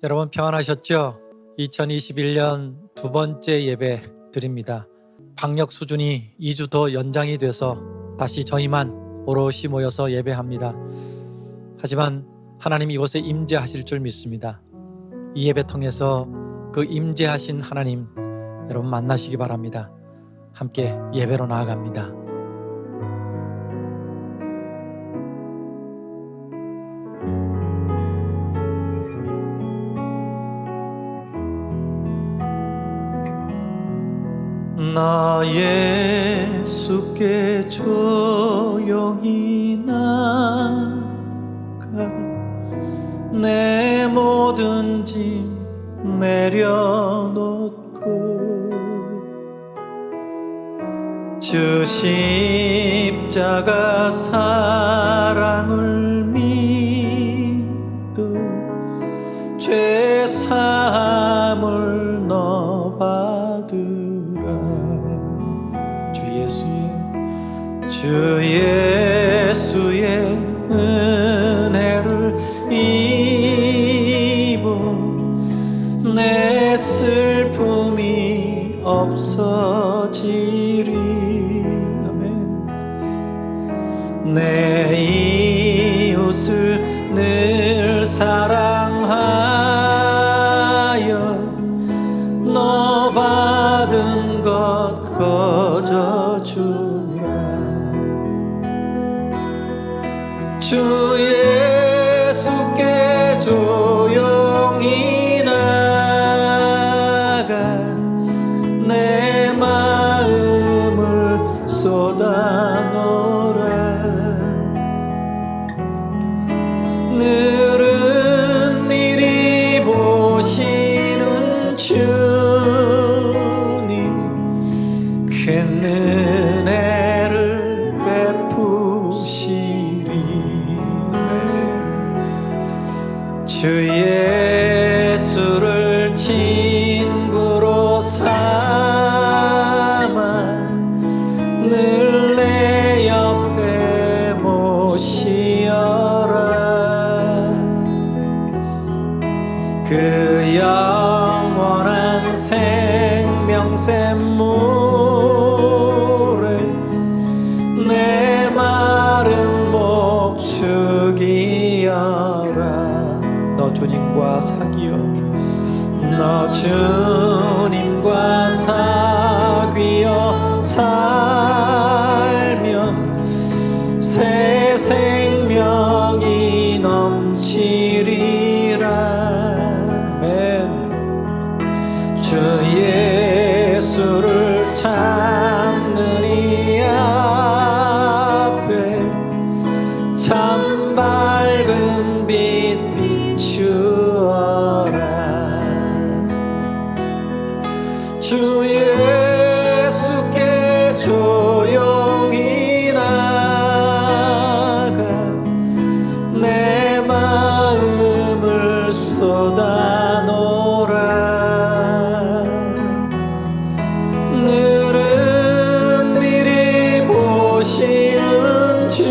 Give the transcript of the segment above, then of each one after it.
여러분 평안하셨죠? 2021년 두 번째 예배 드립니다. 방역 수준이 2주 더 연장이 돼서 다시 저희만 오롯이 모여서 예배합니다. 하지만 하나님 이곳에 임재하실 줄 믿습니다. 이 예배 통해서 그 임재하신 하나님 여러분 만나시기 바랍니다. 함께 예배로 나아갑니다. 나 예수께 조용히 나가 내 모든 짐 내려놓고 주 십자가 사랑을 믿어 죄 사함을 너 받으라. 주 예수의 은혜를 입어 내 슬픔이 없어지리. 아멘. 내 이웃을 늘 사랑하여 너 받은 것 거저주. 주 예수께 조용히 나가 내 마음을 쏟아놓으라. 늘은 미리 보시는 주님 큰 은혜를 베푸시리. 주 예수를 친구로 삼아 늘 내 옆에 모시어라. 그 영원한 생명샘 물에 내 마른 목 죽이어라. 너 주님과 사귀어 너 주님과 사귀어 살면 새 생명이 넘치리라. 아멘. 주 예수를 찾는 이 앞에 참 밝은 빛 비추어라. 주 예수께 조용히 나가 내 마음을 쏟아놓으라. 늘은 미리 보시는 주님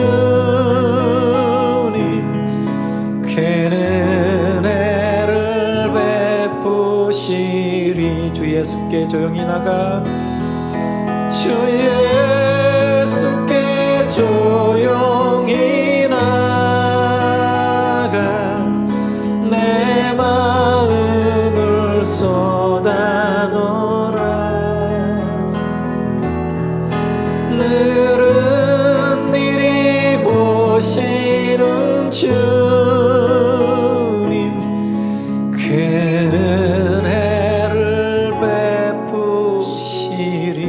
큰 은혜를 베푸시리. 주 예수께 조용히 나가 주 예수께 조용히 나가 내 마음을 쏟아놓으라. 늘은 미리 보시는 주님 큰 은혜를 베푸시리.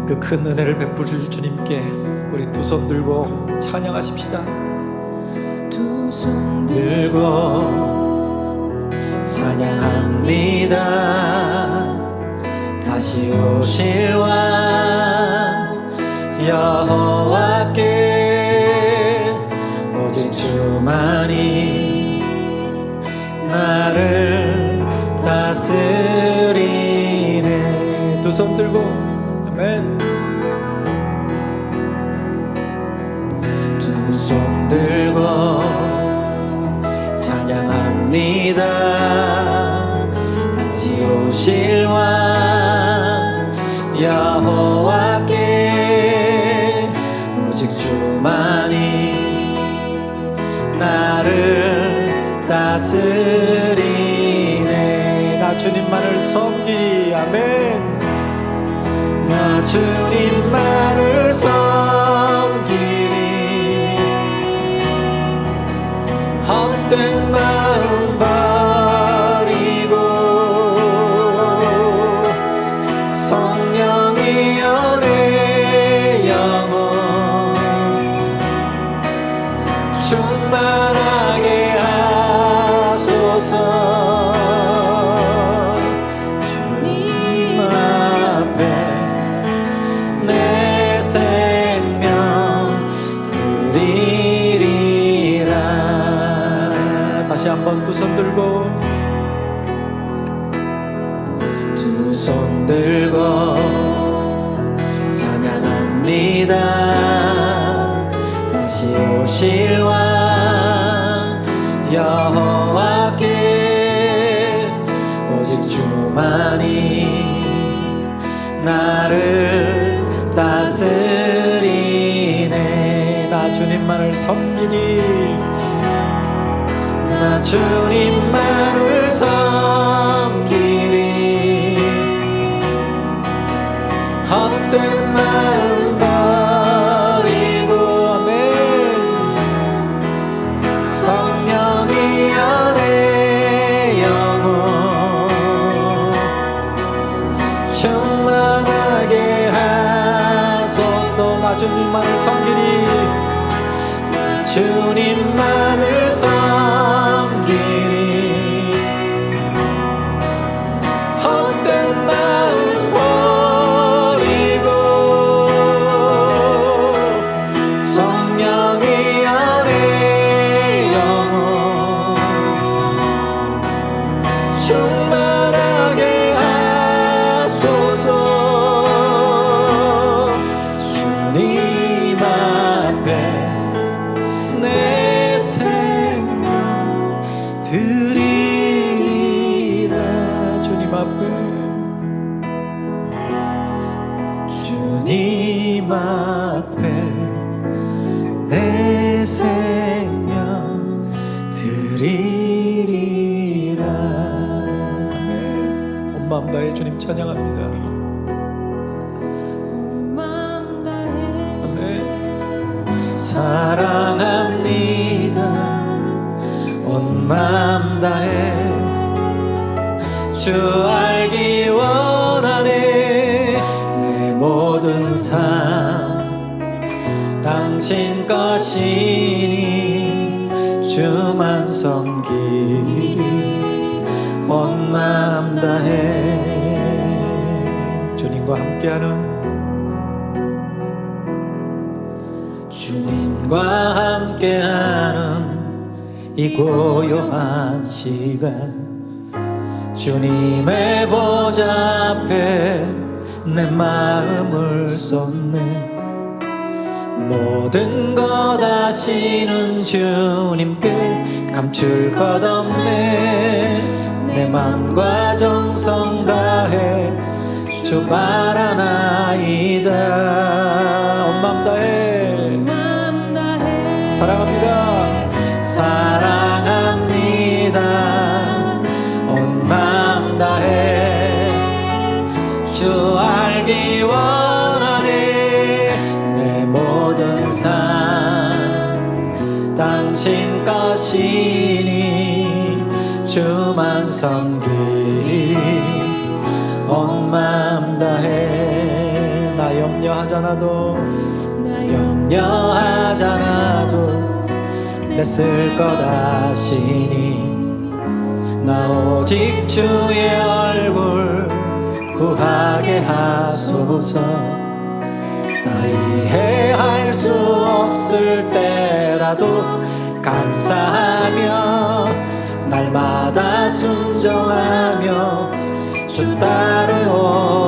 그 큰 은혜를 베푸실 주님께 우리 두 손 들고 찬양하십시다. 두 손 들고 찬양합니다. 다시 오실 왕 여호와께 오직 주만이 나를 다스리네. 두 손 들고 아멘. 두 손 들고 나를 다스리네. 나 주님만을 섬기리. 아멘. 나 주님만을 섬기리. 헛된 마음 버리고 성령이여 내 영혼 충만하게 하소서. 주님 앞에 내 생명 드리리라. 다시 한번 두 손 들고, 두 손 들고 찬양합니다. 다시 오실 왕 여호와께 오직 주만이 나를 다스리네. 나 주님만을 섬기리. 나 주님만을 섬기리. 헛된 마음 버리고 아멘. 성령이여 내 영혼 충만하게 하소서. 나 주님만을 섬기리. 나 주님만을 섬기리. 헛된 마음 버리고 성령이여 내 영혼 충만하게 하소서. 주님 앞에 내 생명 드리리라. 주님 앞에, 주님 앞에 내 생명 드리리라. 아멘. 온 마음 다해 주님 찬양합니다. 아멘. 사랑합니다. 온 마음 다해 주 알기 원하네. 내 모든 삶 당신 것이니 주만 섬기리. 온 마음 다해 주님과 함께하는, 주님과 함께하는 이 고요한 시간, 주님의 보좌 앞에 내 마음을 쏟네. 모든 것 아시는 주님께 감출 것 없네. 내 맘과 정성 다해 주 바라나이다. 온 맘 다해 사랑합니다. 사랑합니다. 온 맘 다해 주 알기 원하네. 내 모든 삶 당신 것이니 주만 섬기리. 온 맘 다해 나 염려하잖아도 내 쓸 것 아시니 나 오직 주의 얼굴 구하게 하소서. 다 이해할 수 없을 때라도 감사하며 날마다 순종하며 주 따르오리다.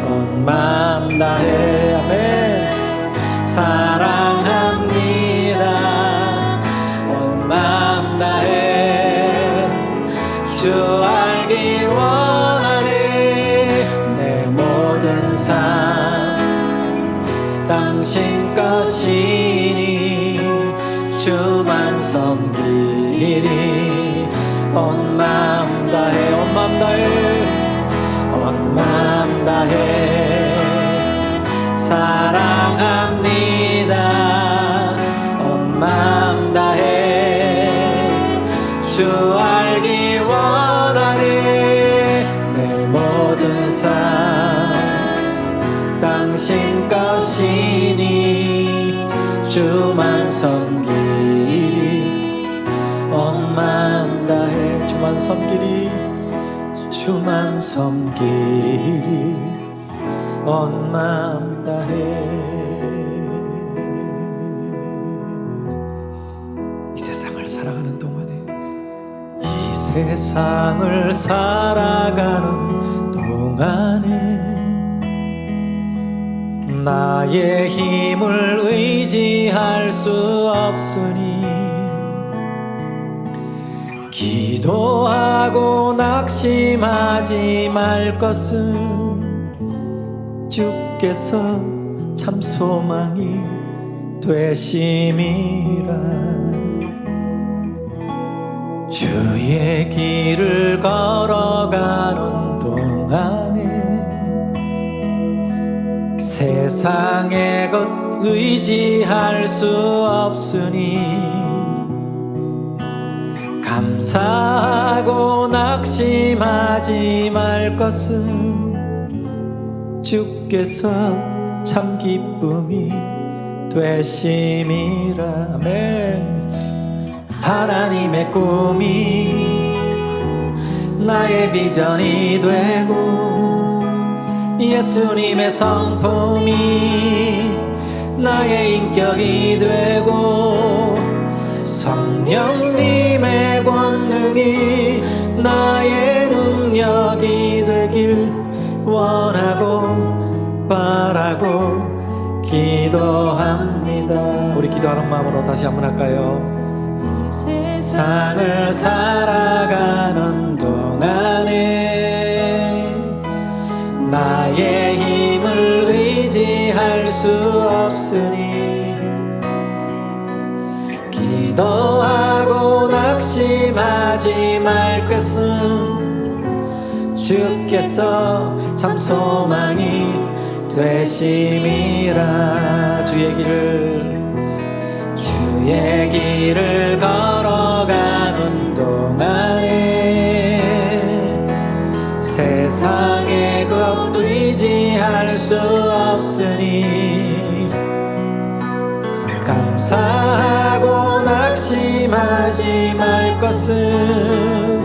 온 마음 다해 아멘. 사랑합니다. 온 마음 다해 주 알기 원하네. 내 모든 삶 당신 것이니 주만 섬기리. 온 마음 다해, 온 마음 다해, 온 마음 다해 사랑합니다. 온 마음 다해 주 알기 원하네. 내 모든 삶 당신 것이니 주만 섬기리. 온 마음 다해 주만 섬기리. 주만 섬기리. 온 마음 다해. 이 세상을 살아가는 동안에, 이 세상을 살아가는 동안에 나의 힘을 의지할 수 없으니 기도하고 낙심하지 말 것은 주께서 참 소망이 되심이라. 주의 길을 걸어가는 동안에 세상의 것 의지할 수 없으니 감사하고 낙심하지 말 것은 주께서 참 기쁨이 되심이라. 아멘. 하나님의 꿈이 나의 비전이 되고 예수님의 성품이 나의 인격이 되고 성령님의 권능이 나의 능력이 되길 원하고 바라고 기도합니다. 우리 기도하는 마음으로 다시 한번 할까요? 세상을 살아가는 동안에 나의 힘을 의지할 수 없으니 기도하고 낙심하지 말 것은 주께서 참 소망이 되심이라. 주의 길을 걸어가는 동안에 세상의 것 의지할 수 없으니 감사하고 낙심하지 말 것은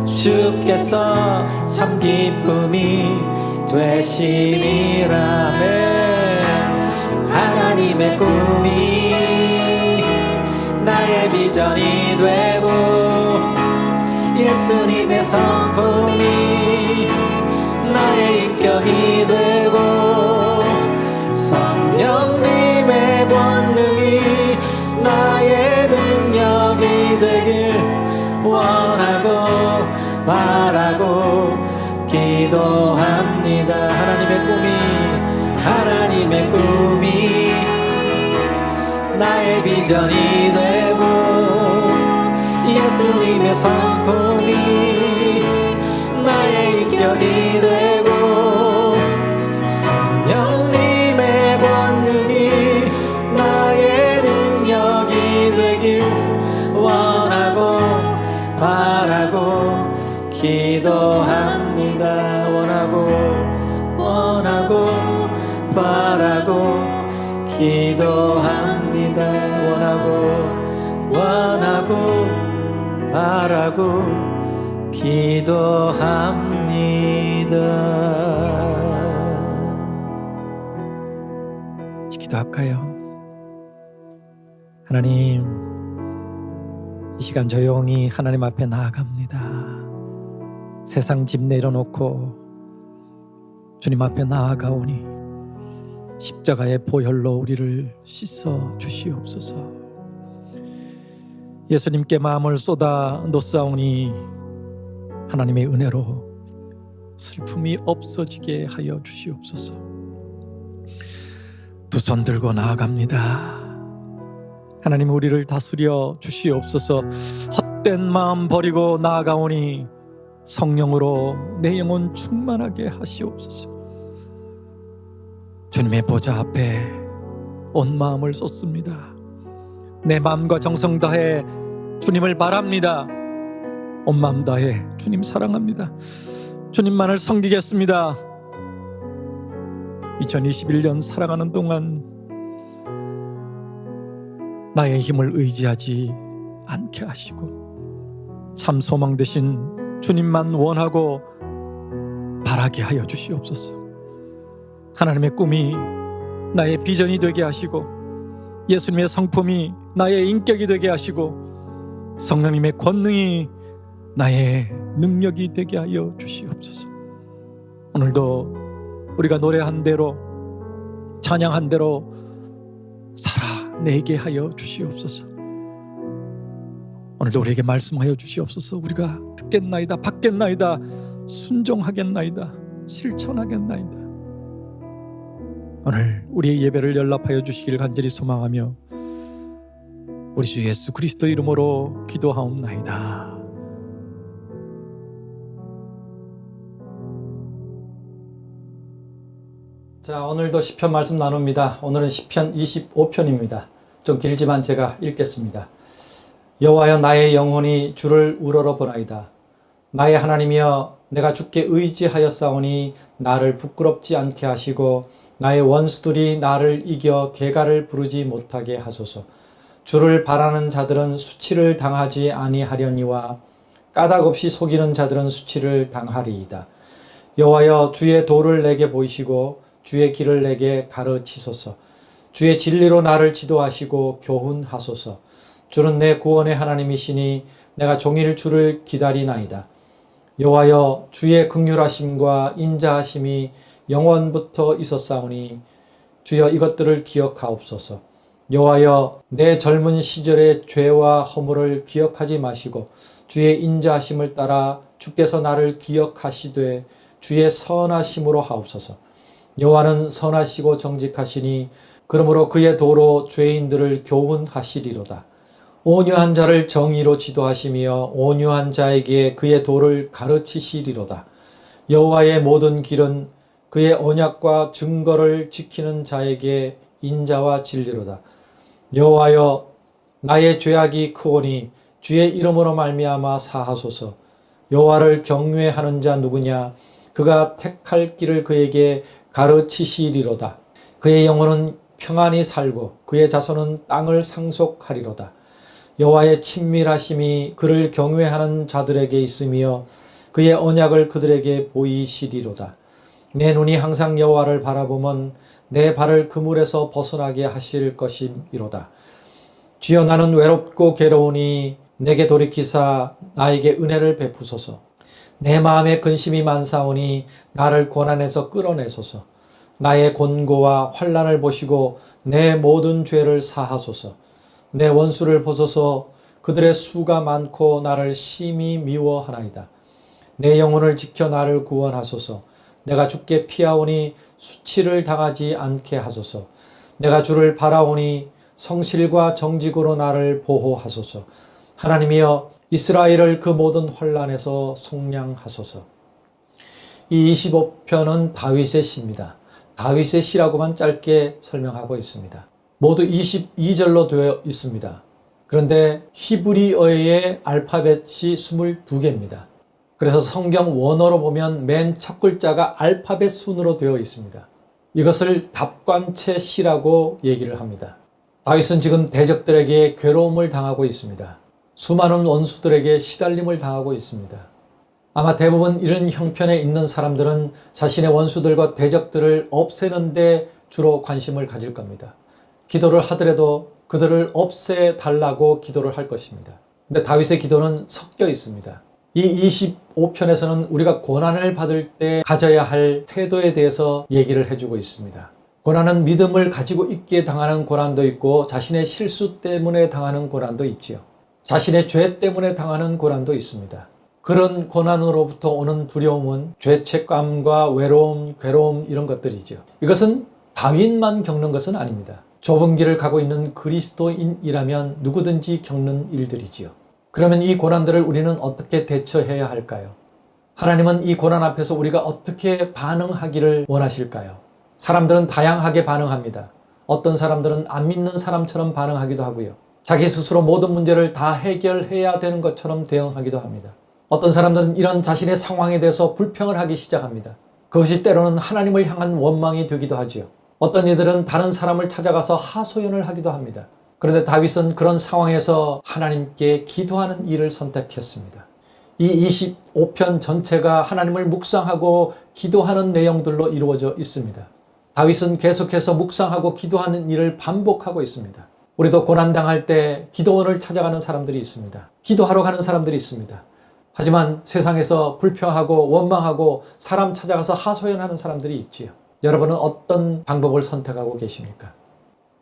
주께서 참 기쁨이 되심이라. 하나님의 꿈이 나의 비전이 되고 예수님의 성품이 나의 인격이 되고 성령님의 권능이 나의 능력이 되길 원하고 바라고 기도합니다. 하나님의 꿈이 나의 비전이 되고 예수님의 성품이 나의 인격이 되고 성령님의 권능이 나의 능력이 되길 원하고 바라고 기도합니다. 원하고 바라고 기도합니다. 원하고 바라고 기도합니다. 기도할까요? 하나님, 이 시간 조용히 하나님 앞에 나아갑니다. 세상 집 내려놓고 주님 앞에 나아가오니 십자가의 보혈로 우리를 씻어 주시옵소서. 예수님께 마음을 쏟아 놓사오니 하나님의 은혜로 슬픔이 없어지게 하여 주시옵소서. 두 손 들고 나아갑니다. 하나님, 우리를 다스려 주시옵소서. 헛된 마음 버리고 나아가오니 성령으로 내 영혼 충만하게 하시옵소서. 주님의 보좌 앞에 온 마음을 쏟습니다. 내 마음과 정성 다해 주님을 바랍니다. 온 마음 다해 주님 사랑합니다. 주님만을 섬기겠습니다. 2021년 살아가는 동안 나의 힘을 의지하지 않게 하시고 참 소망 되신 주님만 원하고 바라게 하여 주시옵소서. 하나님의 꿈이 나의 비전이 되게 하시고 예수님의 성품이 나의 인격이 되게 하시고 성령님의 권능이 나의 능력이 되게 하여 주시옵소서. 오늘도 우리가 노래한 대로 찬양한 대로 살아내게 하여 주시옵소서. 오늘도 우리에게 말씀하여 주시옵소서. 우리가 듣겠나이다, 받겠나이다, 순종하겠나이다, 실천하겠나이다. 오늘 우리의 예배를 연락하여 주시기를 간절히 소망하며 우리 주 예수 그리스도 이름으로 기도하옵나이다. 자, 오늘도 시편 말씀 나눕니다. 오늘은 시편 25편입니다. 좀 길지만 제가 읽겠습니다. 여호와여, 나의 영혼이 주를 우러러보나이다. 나의 하나님이여, 내가 주께 의지하였사오니 나를 부끄럽지 않게 하시고 나의 원수들이 나를 이겨 개가를 부르지 못하게 하소서. 주를 바라는 자들은 수치를 당하지 아니하려니와 까닭없이 속이는 자들은 수치를 당하리이다. 여호와여, 주의 도를 내게 보이시고 주의 길을 내게 가르치소서. 주의 진리로 나를 지도하시고 교훈하소서. 주는 내 구원의 하나님이시니 내가 종일 주를 기다리나이다. 여호와여, 주의 긍휼하심과 인자하심이 영원부터 있었사오니 주여 이것들을 기억하옵소서. 여호와여, 내 젊은 시절의 죄와 허물을 기억하지 마시고 주의 인자하심을 따라 주께서 나를 기억하시되 주의 선하심으로 하옵소서. 여호와는 선하시고 정직하시니 그러므로 그의 도로 죄인들을 교훈하시리로다. 온유한 자를 정의로 지도하시며 온유한 자에게 그의 도를 가르치시리로다. 여호와의 모든 길은 그의 언약과 증거를 지키는 자에게 인자와 진리로다. 여호와여, 나의 죄악이 크오니 주의 이름으로 말미암아 사하소서. 여호와를 경외하는 자 누구냐? 그가 택할 길을 그에게 가르치시리로다. 그의 영혼은 평안히 살고 그의 자손은 땅을 상속하리로다. 여호와의 친밀하심이 그를 경외하는 자들에게 있으며 그의 언약을 그들에게 보이시리로다. 내 눈이 항상 여호와를 바라보면 내 발을 그물에서 벗어나게 하실 것이미로다. 주여, 나는 외롭고 괴로우니 내게 돌이키사 나에게 은혜를 베푸소서. 내 마음에 근심이 많사오니 나를 고난에서 끌어내소서. 나의 곤고와 환난을 보시고 내 모든 죄를 사하소서. 내 원수를 보소서. 그들의 수가 많고 나를 심히 미워하나이다. 내 영혼을 지켜 나를 구원하소서. 내가 주께 피하오니 수치를 당하지 않게 하소서. 내가 주를 바라오니 성실과 정직으로 나를 보호하소서. 하나님이여, 이스라엘을 그 모든 환난에서 속량하소서. 이 25편은 다윗의 시입니다. 다윗의 시라고만 짧게 설명하고 있습니다. 모두 22절로 되어 있습니다. 그런데 히브리어의 알파벳이 22개입니다. 그래서 성경 원어로 보면 맨 첫 글자가 알파벳 순으로 되어 있습니다. 이것을 답관체 시라고 얘기를 합니다. 다윗은 지금 대적들에게 괴로움을 당하고 있습니다. 수많은 원수들에게 시달림을 당하고 있습니다. 아마 대부분 이런 형편에 있는 사람들은 자신의 원수들과 대적들을 없애는 데 주로 관심을 가질 겁니다. 기도를 하더라도 그들을 없애달라고 기도를 할 것입니다. 근데 다윗의 기도는 섞여 있습니다. 이 25편에서는 우리가 고난을 받을 때 가져야 할 태도에 대해서 얘기를 해주고 있습니다. 고난은 믿음을 가지고 있기에 당하는 고난도 있고 자신의 실수 때문에 당하는 고난도 있지요. 자신의 죄 때문에 당하는 고난도 있습니다. 그런 고난으로부터 오는 두려움은 죄책감과 외로움, 괴로움 이런 것들이죠. 이것은 다윗만 겪는 것은 아닙니다. 좁은 길을 가고 있는 그리스도인이라면 누구든지 겪는 일들이지요. 그러면 이 고난들을 우리는 어떻게 대처해야 할까요? 하나님은 이 고난 앞에서 우리가 어떻게 반응하기를 원하실까요? 사람들은 다양하게 반응합니다. 어떤 사람들은 안 믿는 사람처럼 반응하기도 하고요. 자기 스스로 모든 문제를 다 해결해야 되는 것처럼 대응하기도 합니다. 어떤 사람들은 이런 자신의 상황에 대해서 불평을 하기 시작합니다. 그것이 때로는 하나님을 향한 원망이 되기도 하지요. 어떤 이들은 다른 사람을 찾아가서 하소연을 하기도 합니다. 그런데 다윗은 그런 상황에서 하나님께 기도하는 일을 선택했습니다. 이 25편 전체가 하나님을 묵상하고 기도하는 내용들로 이루어져 있습니다. 다윗은 계속해서 묵상하고 기도하는 일을 반복하고 있습니다. 우리도 고난당할 때 기도원을 찾아가는 사람들이 있습니다. 기도하러 가는 사람들이 있습니다. 하지만 세상에서 불평하고 원망하고 사람 찾아가서 하소연하는 사람들이 있지요. 여러분은 어떤 방법을 선택하고 계십니까?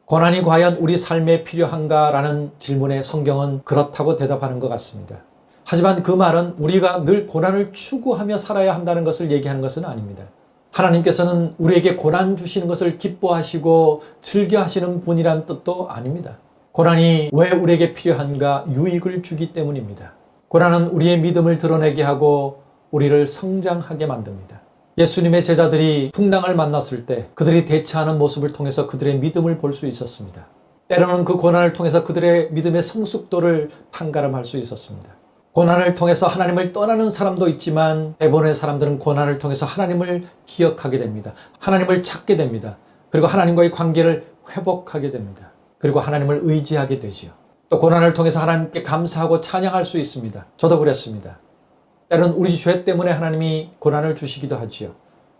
고난이 과연 우리 삶에 필요한가라는 질문에 성경은 그렇다고 대답하는 것 같습니다. 하지만 그 말은 우리가 늘 고난을 추구하며 살아야 한다는 것을 얘기하는 것은 아닙니다. 하나님께서는 우리에게 고난 주시는 것을 기뻐하시고 즐겨하시는 분이란 뜻도 아닙니다. 고난이 왜 우리에게 필요한가? 유익을 주기 때문입니다. 고난은 우리의 믿음을 드러내게 하고 우리를 성장하게 만듭니다. 예수님의 제자들이 풍랑을 만났을 때 그들이 대처하는 모습을 통해서 그들의 믿음을 볼 수 있었습니다. 때로는 그 고난을 통해서 그들의 믿음의 성숙도를 판가름할 수 있었습니다. 고난을 통해서 하나님을 떠나는 사람도 있지만 대부분의 사람들은 고난을 통해서 하나님을 기억하게 됩니다. 하나님을 찾게 됩니다. 그리고 하나님과의 관계를 회복하게 됩니다. 그리고 하나님을 의지하게 되지요. 또 고난을 통해서 하나님께 감사하고 찬양할 수 있습니다. 저도 그랬습니다. 때로는 우리 죄 때문에 하나님이 고난을 주시기도 하지요.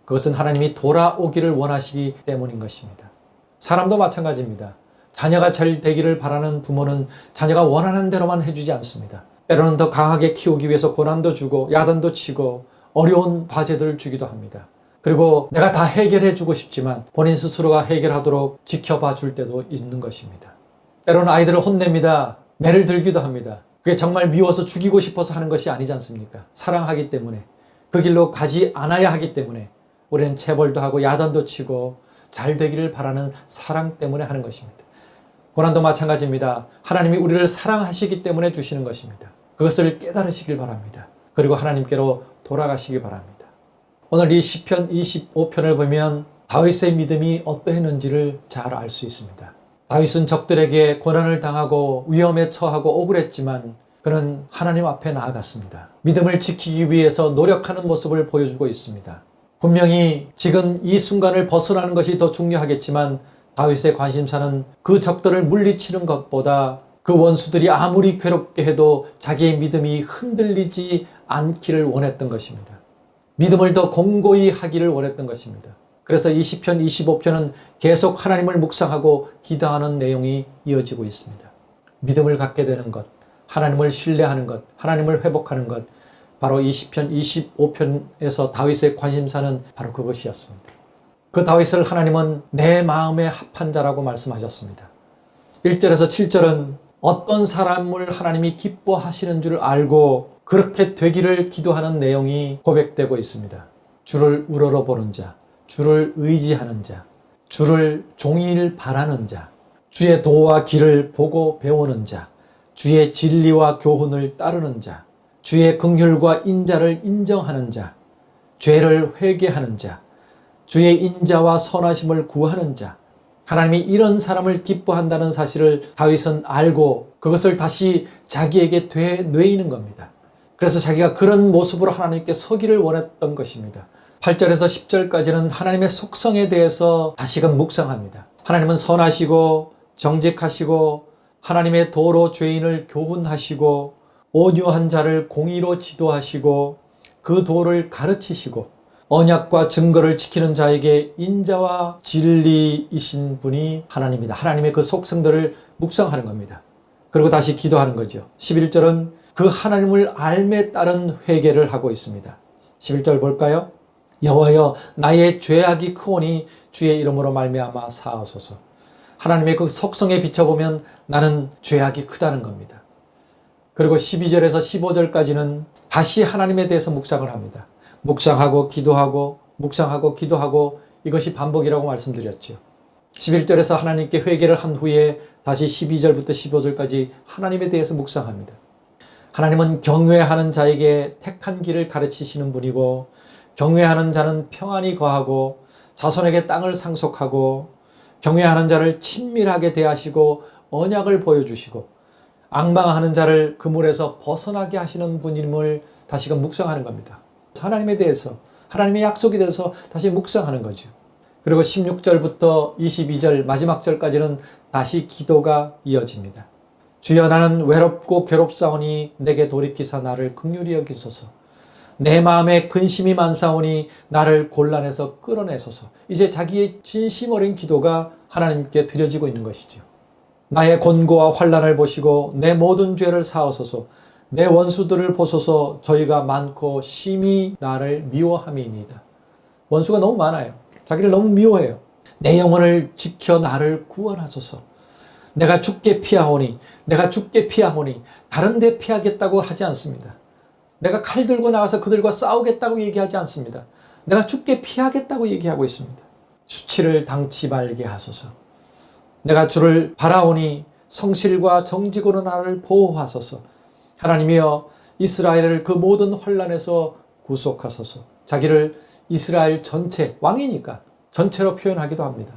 그것은 하나님이 돌아오기를 원하시기 때문인 것입니다. 사람도 마찬가지입니다. 자녀가 잘 되기를 바라는 부모는 자녀가 원하는 대로만 해주지 않습니다. 때로는 더 강하게 키우기 위해서 고난도 주고 야단도 치고 어려운 과제들을 주기도 합니다. 그리고 내가 다 해결해 주고 싶지만 본인 스스로가 해결하도록 지켜봐 줄 때도 있는 것입니다. 때로는 아이들을 혼냅니다. 매를 들기도 합니다. 그게 정말 미워서 죽이고 싶어서 하는 것이 아니지 않습니까? 사랑하기 때문에 그 길로 가지 않아야 하기 때문에 우리는 체벌도 하고 야단도 치고 잘 되기를 바라는 사랑 때문에 하는 것입니다. 고난도 마찬가지입니다. 하나님이 우리를 사랑하시기 때문에 주시는 것입니다. 그것을 깨달으시길 바랍니다. 그리고 하나님께로 돌아가시기 바랍니다. 오늘 이 시편 25편을 보면 다윗의 믿음이 어떠했는지를 잘 알 수 있습니다. 다윗은 적들에게 고난을 당하고 위험에 처하고 억울했지만 그는 하나님 앞에 나아갔습니다. 믿음을 지키기 위해서 노력하는 모습을 보여주고 있습니다. 분명히 지금 이 순간을 벗어나는 것이 더 중요하겠지만 다윗의 관심사는 그 적들을 물리치는 것보다 그 원수들이 아무리 괴롭게 해도 자기의 믿음이 흔들리지 않기를 원했던 것입니다. 믿음을 더 공고히 하기를 원했던 것입니다. 그래서 이 시편 25편은 계속 하나님을 묵상하고 기도하는 내용이 이어지고 있습니다. 믿음을 갖게 되는 것, 하나님을 신뢰하는 것, 하나님을 회복하는 것, 바로 이 시편 25편에서 다윗의 관심사는 바로 그것이었습니다. 그 다윗을 하나님은 내 마음에 합한 자라고 말씀하셨습니다. 1절에서 7절은 어떤 사람을 하나님이 기뻐하시는 줄 알고 그렇게 되기를 기도하는 내용이 고백되고 있습니다. 주를 우러러보는 자, 주를 의지하는 자, 주를 종일 바라는 자, 주의 도와 길을 보고 배우는 자, 주의 진리와 교훈을 따르는 자, 주의 긍휼과 인자를 인정하는 자, 죄를 회개하는 자, 주의 인자와 선하심을 구하는 자. 하나님이 이런 사람을 기뻐한다는 사실을 다윗은 알고 그것을 다시 자기에게 되뇌이는 겁니다. 그래서 자기가 그런 모습으로 하나님께 서기를 원했던 것입니다. 8절에서 10절까지는 하나님의 속성에 대해서 다시금 묵상합니다. 하나님은 선하시고 정직하시고 하나님의 도로 죄인을 교훈하시고 온유한 자를 공의로 지도하시고 그 도를 가르치시고 언약과 증거를 지키는 자에게 인자와 진리이신 분이 하나님이다. 하나님의 그 속성들을 묵상하는 겁니다. 그리고 다시 기도하는 거죠. 11절은 그 하나님을 알매 따른 회개를 하고 있습니다. 11절 볼까요? 여호와여 나의 죄악이 크오니 주의 이름으로 말미암아 사하소서. 하나님의 그 속성에 비춰보면 나는 죄악이 크다는 겁니다. 그리고 12절에서 15절까지는 다시 하나님에 대해서 묵상을 합니다. 묵상하고 기도하고 묵상하고 기도하고 이것이 반복이라고 말씀드렸죠. 11절에서 하나님께 회개를 한 후에 다시 12절부터 15절까지 하나님에 대해서 묵상합니다. 하나님은 경외하는 자에게 택한 길을 가르치시는 분이고, 경외하는 자는 평안이 거하고 자손에게 땅을 상속하고, 경외하는 자를 친밀하게 대하시고 언약을 보여주시고 앙망하는 자를 그물에서 벗어나게 하시는 분임을 다시금 묵상하는 겁니다. 하나님에 대해서, 하나님의 약속에 대해서 다시 묵상하는 거죠. 그리고 16절부터 22절 마지막 절까지는 다시 기도가 이어집니다. 주여, 나는 외롭고 괴롭사오니 내게 돌이키사 나를 긍휼히 여기소서. 내 마음에 근심이 많사오니 나를 곤란에서 끌어내소서. 이제 자기의 진심 어린 기도가 하나님께 드려지고 있는 것이죠. 나의 곤고와 환난을 보시고 내 모든 죄를 사하소서. 내 원수들을 보소서. 저희가 많고 심히 나를 미워함이니이다. 원수가 너무 많아요. 자기를 너무 미워해요. 내 영혼을 지켜 나를 구원하소서. 내가 죽게 피하오니, 내가 죽게 피하오니, 다른 데 피하겠다고 하지 않습니다. 내가 칼 들고 나가서 그들과 싸우겠다고 얘기하지 않습니다. 내가 죽게 피하겠다고 얘기하고 있습니다. 수치를 당치 말게 하소서. 내가 주를 바라오니 성실과 정직으로 나를 보호하소서. 하나님이여, 이스라엘을 그 모든 환난에서 구속하소서. 자기를 이스라엘 전체, 왕이니까 전체로 표현하기도 합니다.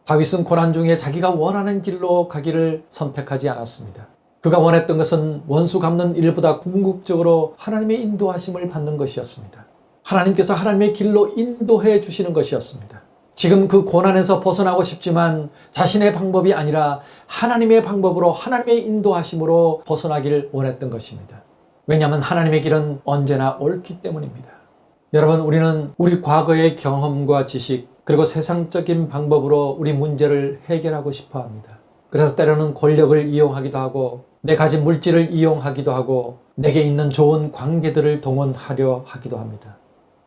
다윗은 고난 중에 자기가 원하는 길로 가기를 선택하지 않았습니다. 그가 원했던 것은 원수 갚는 일보다 궁극적으로 하나님의 인도하심을 받는 것이었습니다. 하나님께서 하나님의 길로 인도해 주시는 것이었습니다. 지금 그 고난에서 벗어나고 싶지만 자신의 방법이 아니라 하나님의 방법으로, 하나님의 인도하심으로 벗어나기를 원했던 것입니다. 왜냐하면 하나님의 길은 언제나 옳기 때문입니다. 여러분, 우리는 우리 과거의 경험과 지식, 그리고 세상적인 방법으로 우리 문제를 해결하고 싶어 합니다. 그래서 때로는 권력을 이용하기도 하고, 내 가진 물질을 이용하기도 하고, 내게 있는 좋은 관계들을 동원하려 하기도 합니다.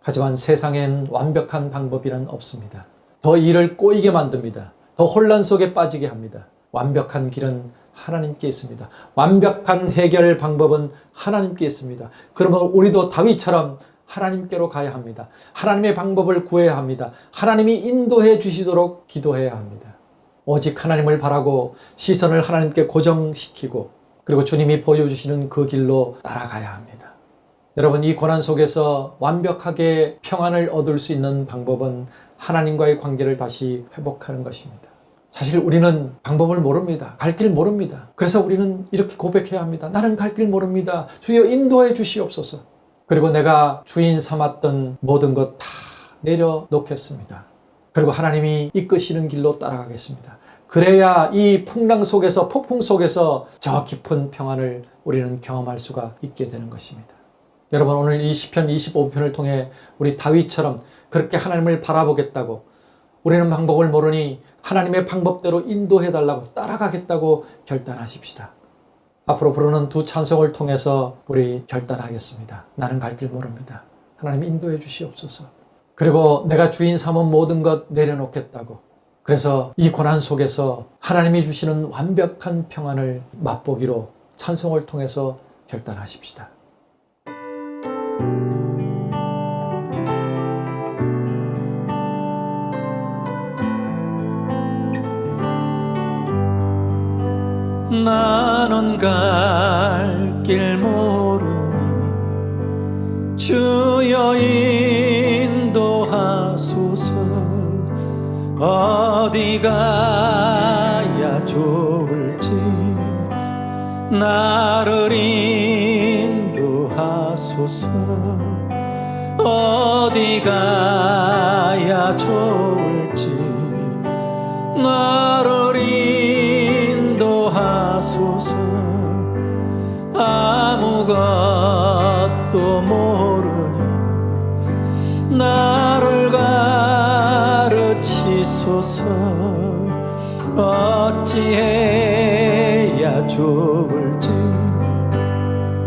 하지만 세상엔 완벽한 방법이란 없습니다. 더 일을 꼬이게 만듭니다. 더 혼란 속에 빠지게 합니다. 완벽한 길은 하나님께 있습니다. 완벽한 해결 방법은 하나님께 있습니다. 그러면 우리도 다윗처럼 하나님께로 가야 합니다. 하나님의 방법을 구해야 합니다. 하나님이 인도해 주시도록 기도해야 합니다. 오직 하나님을 바라고 시선을 하나님께 고정시키고, 그리고 주님이 보여주시는 그 길로 따라가야 합니다. 여러분, 이 고난 속에서 완벽하게 평안을 얻을 수 있는 방법은 하나님과의 관계를 다시 회복하는 것입니다. 사실 우리는 방법을 모릅니다. 갈 길 모릅니다. 그래서 우리는 이렇게 고백해야 합니다. 나는 갈 길 모릅니다. 주여 인도해 주시옵소서. 그리고 내가 주인 삼았던 모든 것 다 내려놓겠습니다. 그리고 하나님이 이끄시는 길로 따라가겠습니다. 그래야 이 풍랑 속에서, 폭풍 속에서 저 깊은 평안을 우리는 경험할 수가 있게 되는 것입니다. 여러분, 오늘 이 시편 25편을 통해 우리 다윗처럼 그렇게 하나님을 바라보겠다고, 우리는 방법을 모르니 하나님의 방법대로 인도해달라고, 따라가겠다고 결단하십시다. 앞으로 부르는 두 찬송을 통해서 우리 결단하겠습니다. 나는 갈 길 모릅니다. 하나님 인도해 주시옵소서. 그리고 내가 주인 삼은 모든 것 내려놓겠다고, 그래서 이 고난 속에서 하나님이 주시는 완벽한 평안을 맛보기로 찬송을 통해서 결단하십시다. 나는 갈 길 모르니 주여 인도하소서. 어디 가야 좋을지 나를 인도하소서. 어디 가야 좋을지 나를 인도하소서. 아무것도 모르니 나를 가르치소서. 어찌해야 좋을지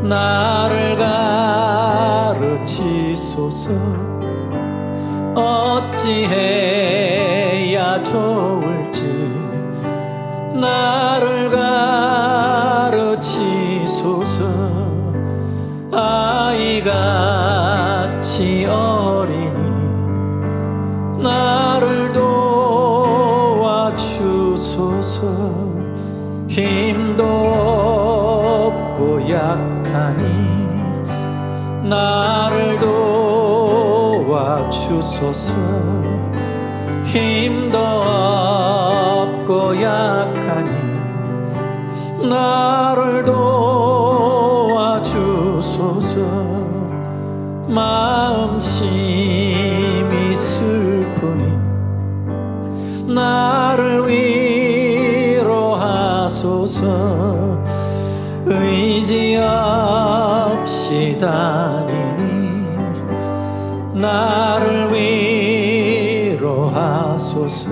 나를 가르치소서. 어찌해야 좋을지 나를 가르치소서. 아이같이 어리니 나를 도와주소서. 약하니 나를 도와주소서. 힘도 없고 약하니 나를 도와주소서. 마음심이 슬프니 나를 위로하소서. 의지 없이 다니니 나를 위로하소서.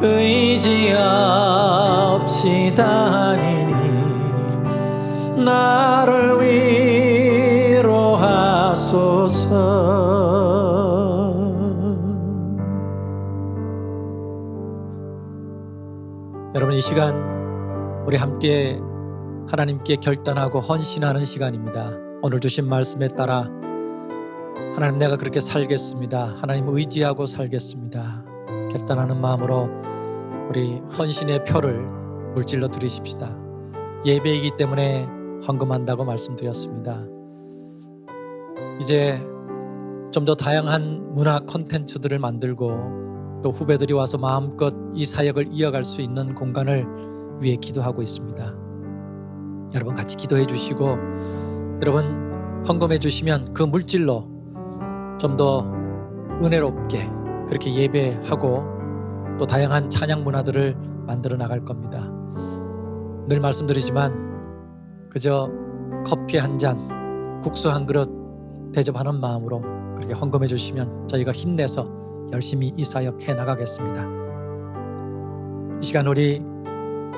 의지 없이 다니니 나를 위로하소서. 여러분, 이 시간 우리 함께 하나님께 결단하고 헌신하는 시간입니다. 오늘 주신 말씀에 따라 하나님, 내가 그렇게 살겠습니다. 하나님 의지하고 살겠습니다. 결단하는 마음으로 우리 헌신의 표를 물질로 드리십시다. 예배이기 때문에 헌금한다고 말씀드렸습니다. 이제 좀 더 다양한 문화 콘텐츠들을 만들고 또 후배들이 와서 마음껏 이 사역을 이어갈 수 있는 공간을 위해 기도하고 있습니다. 여러분 같이 기도해 주시고, 여러분 헌금해 주시면 그 물질로 좀 더 은혜롭게 그렇게 예배하고 또 다양한 찬양 문화들을 만들어 나갈 겁니다. 늘 말씀드리지만 그저 커피 한 잔, 국수 한 그릇 대접하는 마음으로 그렇게 헌금해 주시면 저희가 힘내서 열심히 이 사역 해 나가겠습니다. 이 시간 우리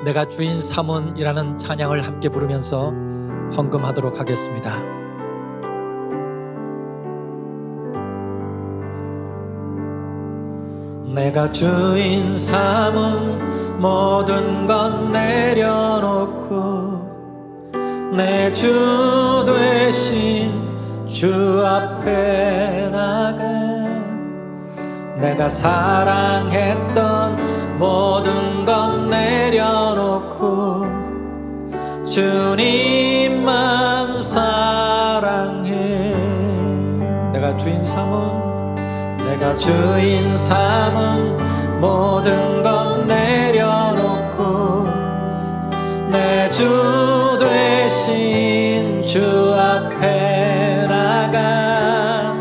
내가 주인 삼은이라는 찬양을 함께 부르면서 헌금하도록 하겠습니다. 내가 주인 삼은 모든 것 내려놓고 내 주 되신 주 앞에 나가 내가 사랑했던 모든 것 내려놓고 주님만 사랑해. 내가 주인 삼은 모든 것 내려놓고 내 주 되신 주 앞에 나가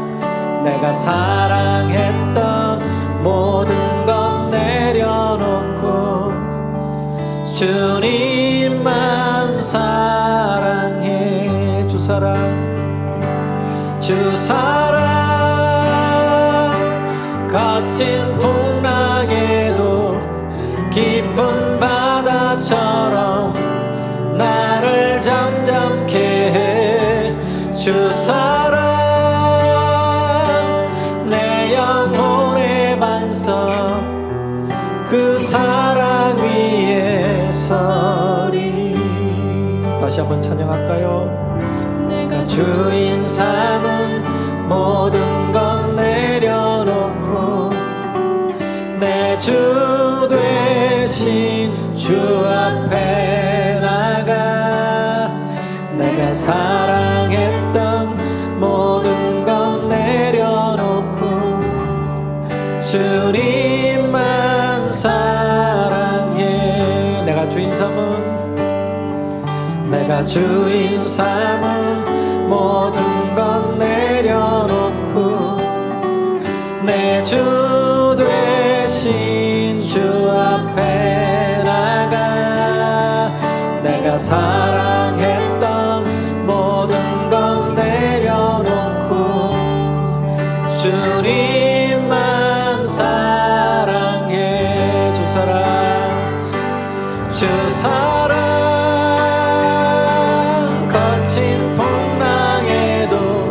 내가 사랑했던 모든 것 내려놓고 주님만 사랑해. 주 사랑 거친 풍랑에도 깊은 바다처럼 나를 잠잠케 해. 주 사랑 내 영혼의 반석 그 사랑 위에 서리. 다시 한번 찬양할까요? 내가 주인 삼은 모든 것 내려놓고 내 주 되신 주 앞에 나가 내가 사랑했던 모든 것 내려놓고 주님만 사랑해. 내가 주인 삼은 모든 것 내려놓고 내 주 되신 주 앞에 나가 내가 사랑했던 모든 것 내려놓고 주님만 사랑해. 주 사랑 거친 풍랑에도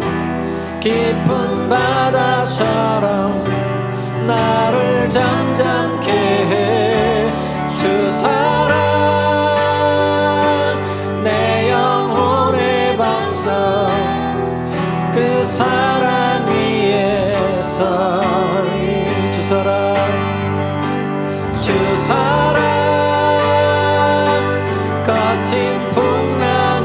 깊은 바다처럼 나를 잠잠케 해. 주 사랑 내 영혼의 반석 그 사랑 위에 서리. 주 사랑 거친 풍랑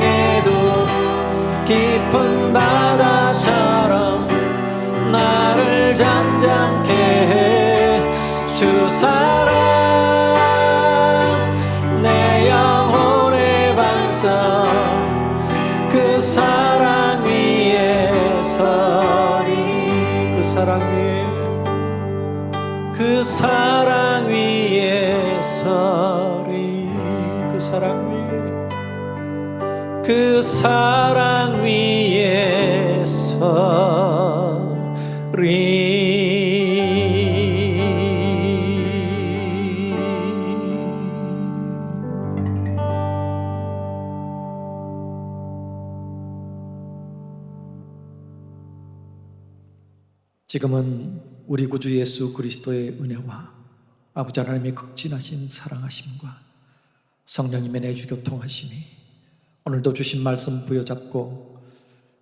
그 사랑 위에 서리. 그 사랑 위에, 그 사랑 위에 서리. 그 사랑 위에, 그 사랑 위에 서리. 지금은 우리 구주 예수 그리스도의 은혜와 아버지 하나님의 극진하신 사랑하심과 성령님의 내주 교통하심이 오늘도 주신 말씀 부여잡고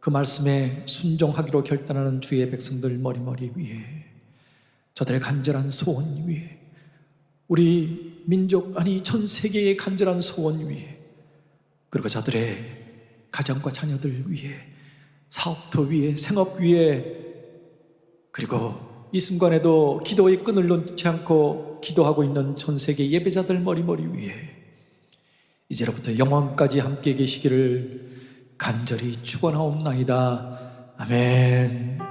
그 말씀에 순종하기로 결단하는 주의 백성들 머리머리 위에, 저들의 간절한 소원 위에, 우리 민족 아니 전 세계의 간절한 소원 위에, 그리고 저들의 가정과 자녀들 위에, 사업터 위에, 생업 위에, 그리고 이 순간에도 기도의 끈을 놓지 않고 기도하고 있는 전 세계 예배자들 머리머리 위에 이제로부터 영원까지 함께 계시기를 간절히 축원하옵나이다. 아멘.